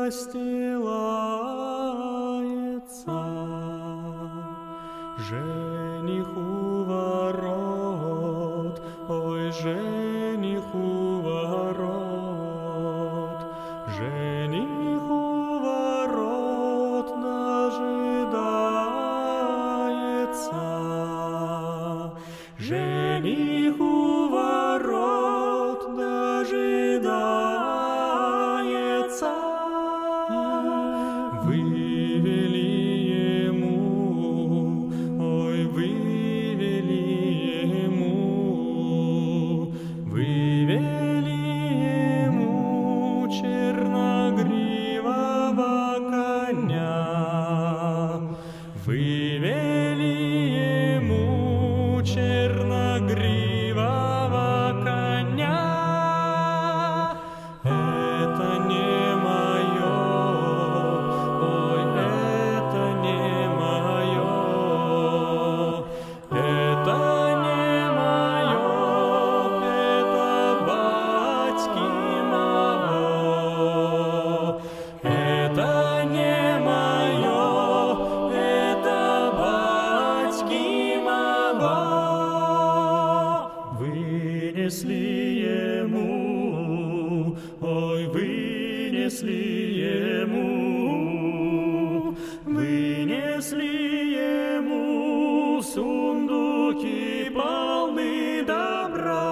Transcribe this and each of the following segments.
расстилается, жених у ворот, ой, жених у ворот, жених у ворот дожидается, жених у ворот дожидается. Вывели ему, ой, вывели ему, вывели ему черногривого коня, вывели ему черногривого коня. Это не мое, ой, это не мое, это не мое, это батьки моего, это не мое, это батьки моего. Вынесли ему, ой, вынесли ему, вынесли ему сундуки полны добра,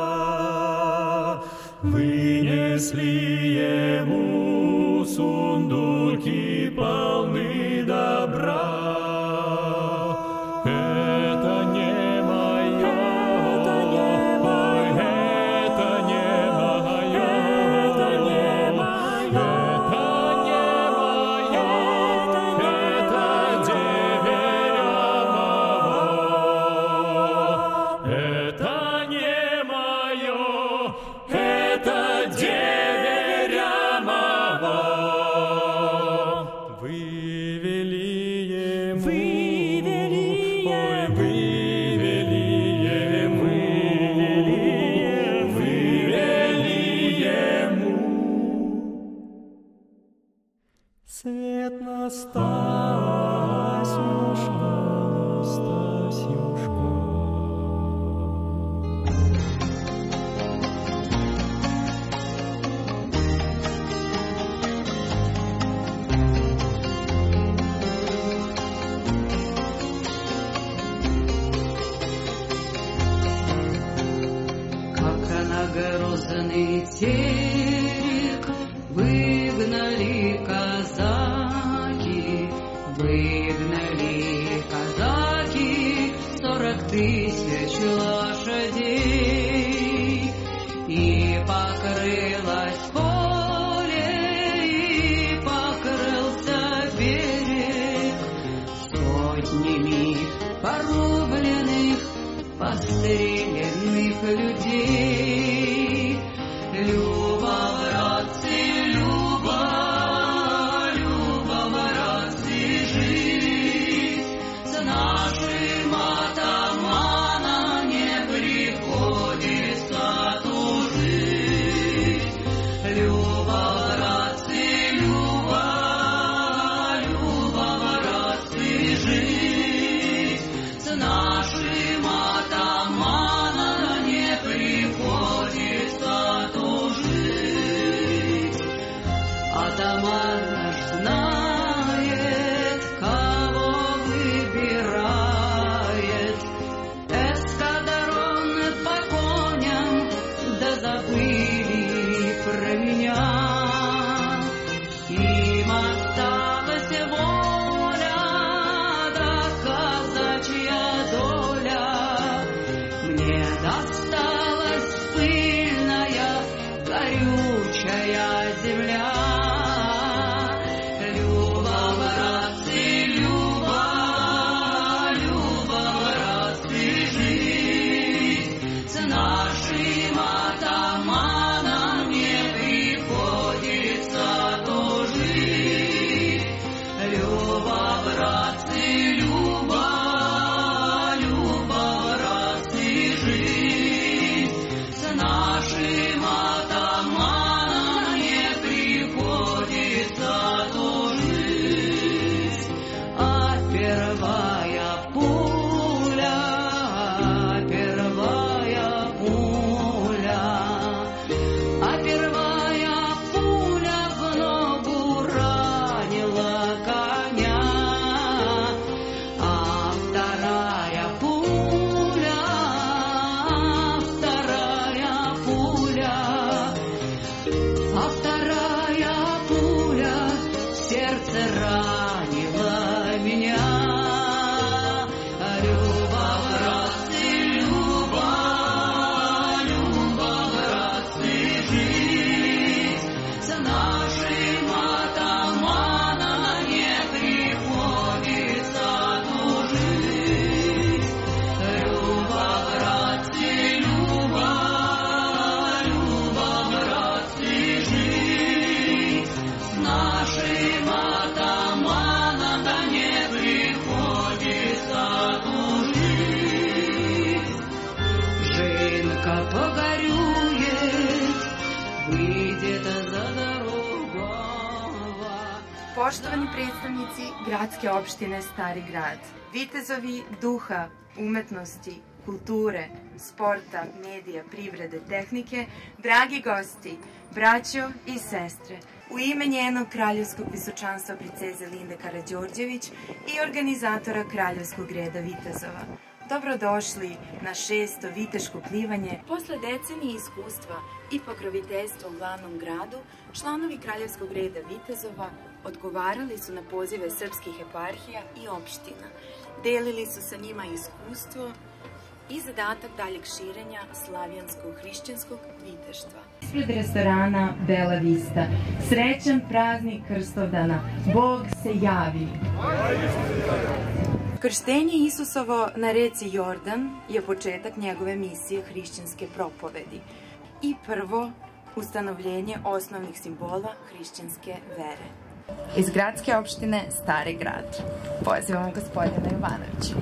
вынесли ему сундуки полны добра. Это не мое, ой, это не мое, это не мое, это деверя моего, это не мое, это деверя моего. Вывели ему, ой, вывели ему, вывели ему. Свет Настасьюшка, Настасьюшка. Как на грозный терек выгнали казаки, выгнали казаки 40 000 лошадей, и покрылось поле, и покрылся берег сотнями порубленных, подстреленных людей. Люба, братцы, Люба, Люба, братцы, жизнь с нашим атаманом не приходится тужить. Люба, братцы, Люба, Люба, братцы, жизнь с нашим атаманом не приходится тужить. Атаман наш знает, кого выбирает. Эскадрон по коням, да забыли про меня. Им осталась воля, да казачья доля. Мне досталась пыльная, горючая земля. Люба, братцы, Люба, Люба, братцы, жизнь с нашим атаманом не приходится Poštovani predstavnici gradske opštine Stari Grad, vitezovi duha, umetnosti, kulture, sporta, medija, privrede, tehnike, dragi gosti, braćo i sestre, u ime njenog kraljevskog visočanstva princeze Linde Karađorđević i organizatora Kraljevskog reda vitezova, dobrodošli na 6. viteško plivanje. Posle decenije iskustva i pokroviteljstva u glavnom gradu, članovi Kraljevskog reda vitezova odgovarali su na pozive srpskih eparhija i opština. Delili su sa njima iskustvo i zadatak daljeg širenja slavijanskog hrišćanskog viteštva. Ispred restorana Bela Vista, srećan praznik Krstovdana, Bog se javi! Krštenje Isusovo na reci Jordan je početak njegove misije hrišćanske propovedi i prvo ustanovljenje osnovnih simbola hrišćanske vere. Iz gradske opštine Stari Grad pozivamo gospodina Jovanovića.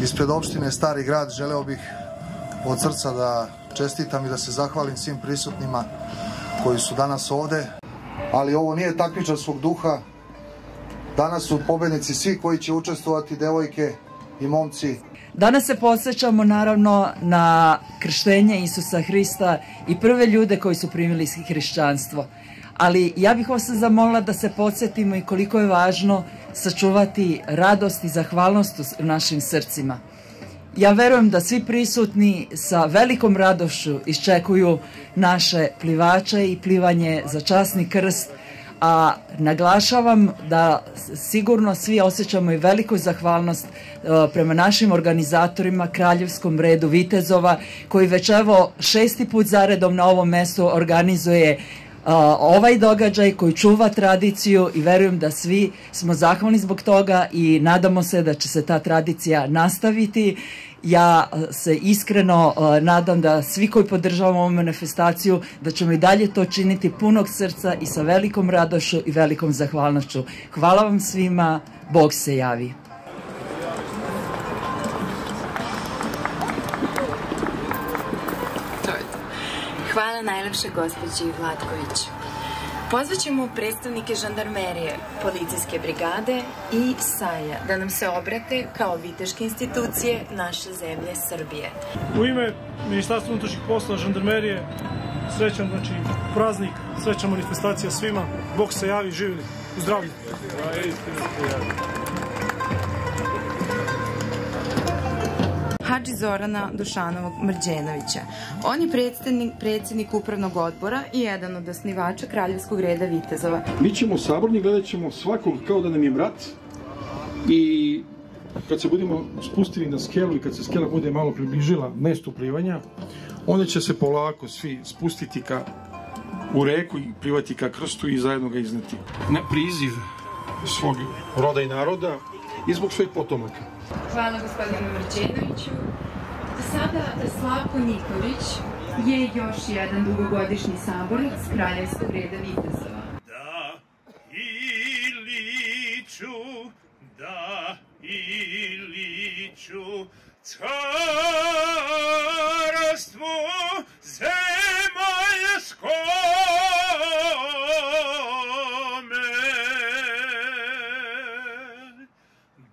Ispred opštine Stari Grad želeo bih od srca da čestitam i da se zahvalim svim prisutnima koji su danas ovde, ali ovo nije takmičarskog duha. Danas su pobednici svi koji će učestvovati, devojke i momci. Danas se podsjećamo naravno na krštenje Isusa Hrista i prve ljude koji su primili hrišćanstvo. Ali ja bih vas zamolila da se podsjetimo i koliko je važno sačuvati radost i zahvalnost u našim srcima. Ja verujem da svi prisutni sa velikom radošću iščekuju naše plivače i plivanje za časni krst, a naglašavam da sigurno svi osjećamo i veliku zahvalnost prema našim organizatorima, Kraljevskom redu vitezova, koji već evo 6. put zaredom na ovom mestu organizuje ovaj događaj koji čuva tradiciju i verujem da svi smo zahvalni zbog toga i nadamo se da će se ta tradicija nastaviti. Ja se iskreno nadam da svi koji podržavamo ovu manifestaciju, da ćemo i dalje to činiti punog srca i sa velikom radošću i velikom zahvalnošću. Hvala vam svima, Bog se javi. Hvala najlepše gospođi Vlatković. Pozvaćemo predstavnike žandarmerije, policijske brigade i SAJ-a da nam se obrate kao viteške institucije naše zemlje Srbije. U ime Ministarstva unutrašnjih poslova, žandarmerije, srećan praznik, srećna manifestacija svima. Bog se javi, živjeli, u zdravlju. Hadži Zorana Dušanovog Mrđenovića. On je predsjednik upravnog odbora i jedan od osnivača Kraljevskog reda vitezova. Mi ćemo saborni, gledat ćemo svakog kao da nam je brat i kad se budemo spustili na skelu i kad se skela bude malo približila mestu plivanja, onda će se polako svi spustiti u reku i plivati ka krstu i zajedno ga izneti. Na priziv svog roda i naroda i zbog svojih potomaka. Hvala gospodinu Mrđenoviću. Sada Slavko Nikolić je još jedan dugogodišnji saborac Kraljevskog reda vitezova. Da Iliću, da Iliću, carstvo zemaljskome,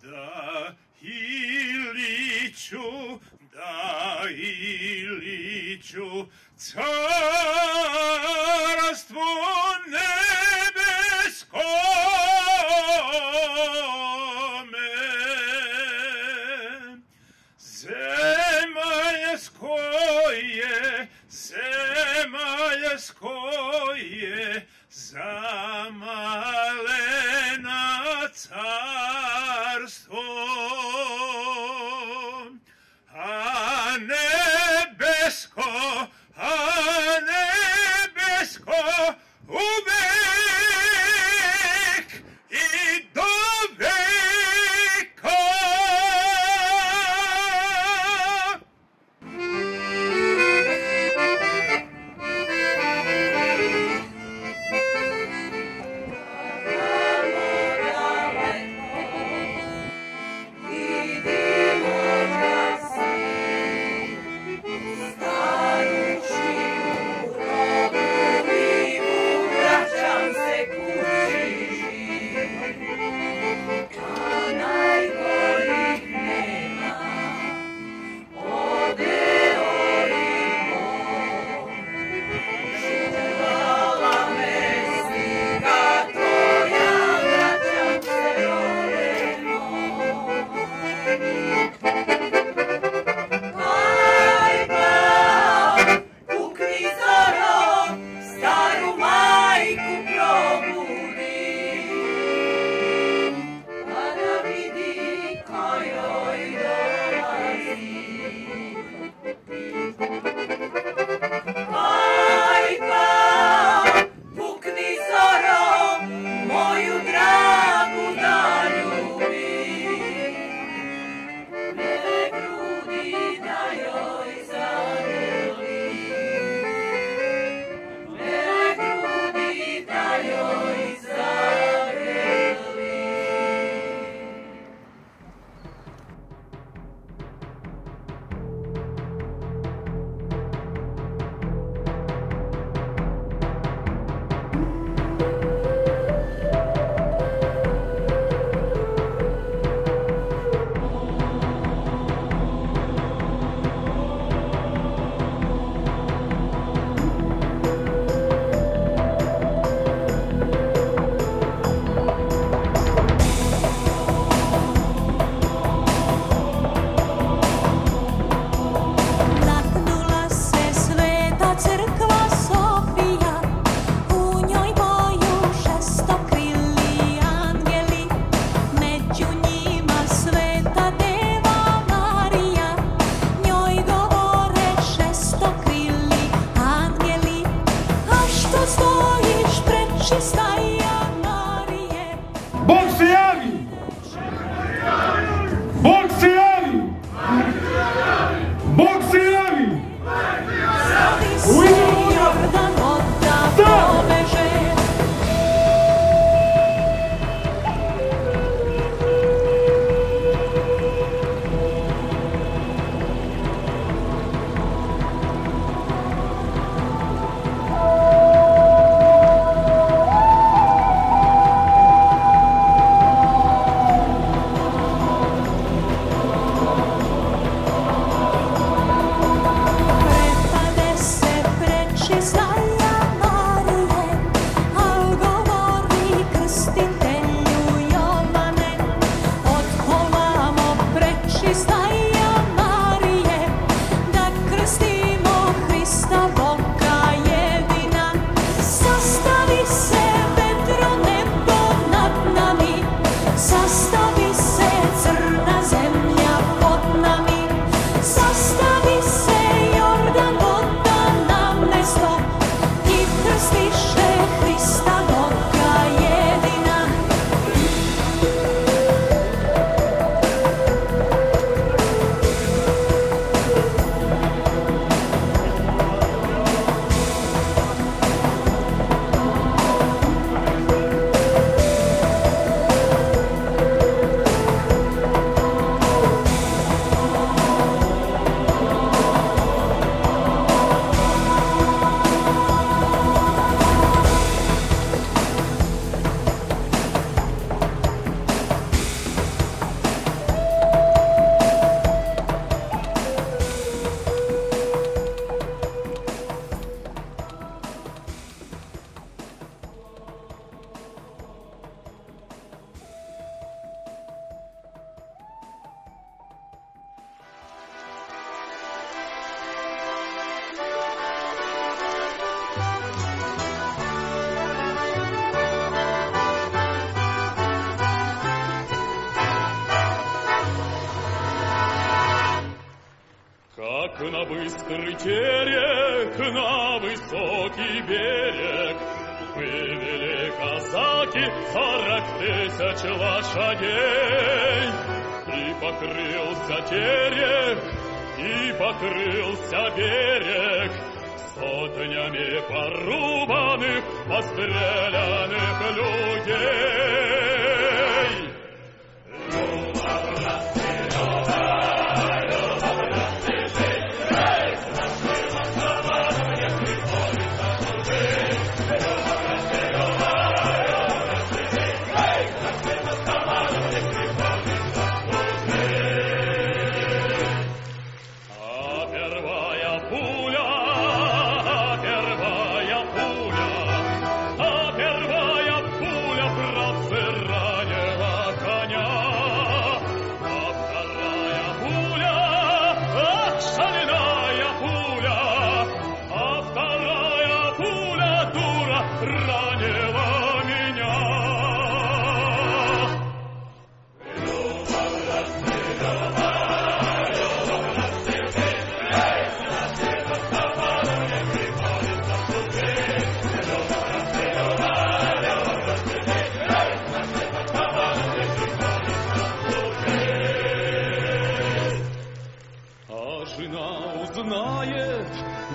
da Iliću, da Iliću, carstvo nebeskome, zemaljskoje, zamalena carstvo, a nebesko uvek i do veka. što stojiš prečistaya Marije. Bog se javi! Bog se javi! Bog se javi! U ime Jordan voda pobeže. На быстрый терек, на высокий берег вывели казаки 40 000 лошадей. И покрылся терек, и покрылся берег сотнями порубанных, постреляных людей.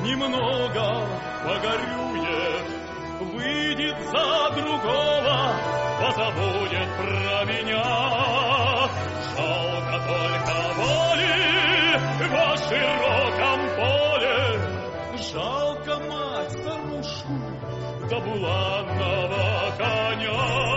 Немного погорюет, выйдет за другого, позабудет про меня. Жалко только воли во широком поле, жалко мать старушку да буланного коня.